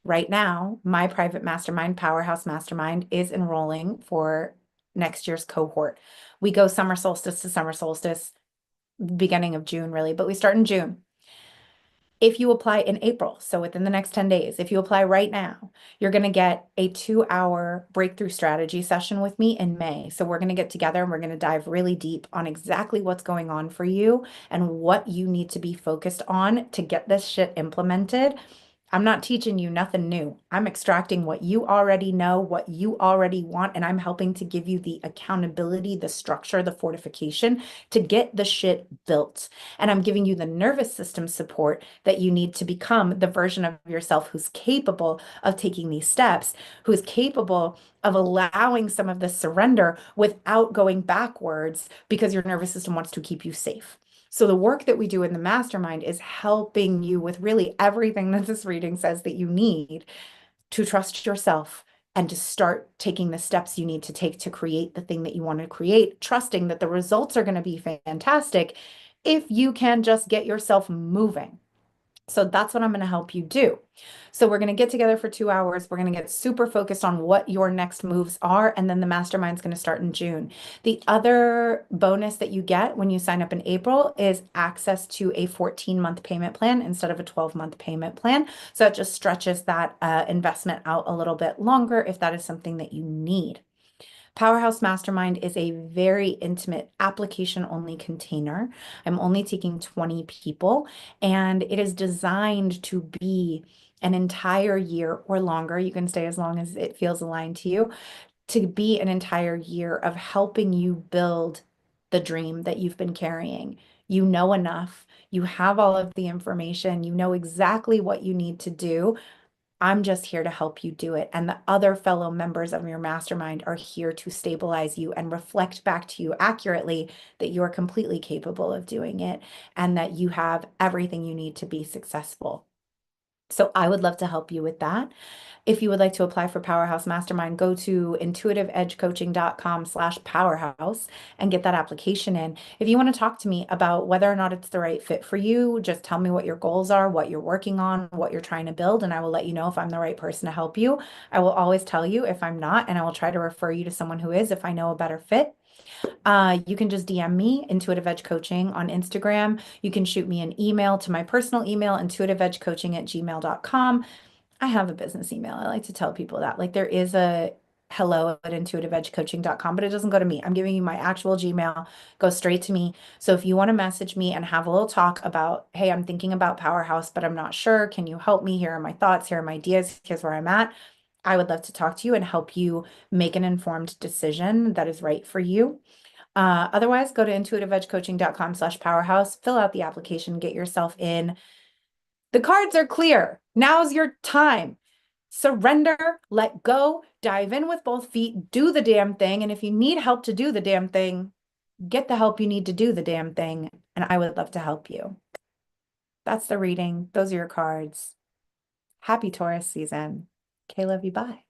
Right now, my private mastermind, Powerhouse Mastermind, is enrolling for next year's cohort. We go summer solstice to summer solstice, beginning of June, really, but we start in June. If you apply in April, so within the next 10 days, if you apply right now, you're going to get a 2-hour breakthrough strategy session with me in May. So we're going to get together and we're going to dive really deep on exactly what's going on for you and what you need to be focused on to get this shit implemented. I'm not teaching you nothing new. I'm extracting what you already know, what you already want, and I'm helping to give you the accountability, the structure, the fortification to get the shit built. And I'm giving you the nervous system support that you need to become the version of yourself who's capable of taking these steps, who's capable of allowing some of the surrender without going backwards because your nervous system wants to keep you safe. So the work that we do in the mastermind is helping you with really everything that this reading says that you need to trust yourself and to start taking the steps you need to take to create the thing that you want to create, trusting that the results are going to be fantastic if you can just get yourself moving. So that's what I'm going to help you do. So we're going to get together for 2 hours. We're going to get super focused on what your next moves are. And then the mastermind's going to start in June. The other bonus that you get when you sign up in April is access to a 14-month payment plan instead of a 12-month payment plan. So it just stretches that investment out a little bit longer if that is something that you need. Powerhouse Mastermind is a very intimate application only container. I'm only taking 20 people, and it is designed to be an entire year or longer. You can stay as long as it feels aligned to you, to be an entire year of helping you build the dream that you've been carrying. You know enough, you have all of the information, you know exactly what you need to do. I'm just here to help you do it. And the other fellow members of your mastermind are here to stabilize you and reflect back to you accurately that you are completely capable of doing it and that you have everything you need to be successful. So I would love to help you with that. If you would like to apply for Powerhouse Mastermind, go to intuitiveedgecoaching.com/powerhouse and get that application in. If you want to talk to me about whether or not it's the right fit for you, just tell me what your goals are, what you're working on, what you're trying to build, and I will let you know if I'm the right person to help you. I will always tell you if I'm not, and I will try to refer you to someone who is if I know a better fit. You can just DM me, Intuitive Edge Coaching, on Instagram. You can shoot me an email to my personal email, intuitiveedgecoaching@gmail.com. I have a business email. I like to tell people that. Like there is a hello@intuitiveedgecoaching.com, but it doesn't go to me. I'm giving you my actual Gmail. Go straight to me. So if you want to message me and have a little talk about, hey, I'm thinking about Powerhouse, but I'm not sure. Can you help me? Here are my thoughts. Here are my ideas. Here's where I'm at. I would love to talk to you and help you make an informed decision that is right for you. Otherwise, go to intuitiveedgecoaching.com/powerhouse, fill out the application, get yourself in. The cards are clear. Now's your time. Surrender, let go, dive in with both feet, do the damn thing. And if you need help to do the damn thing, get the help you need to do the damn thing. And I would love to help you. That's the reading. Those are your cards. Happy Taurus season. Okay, love you. Bye.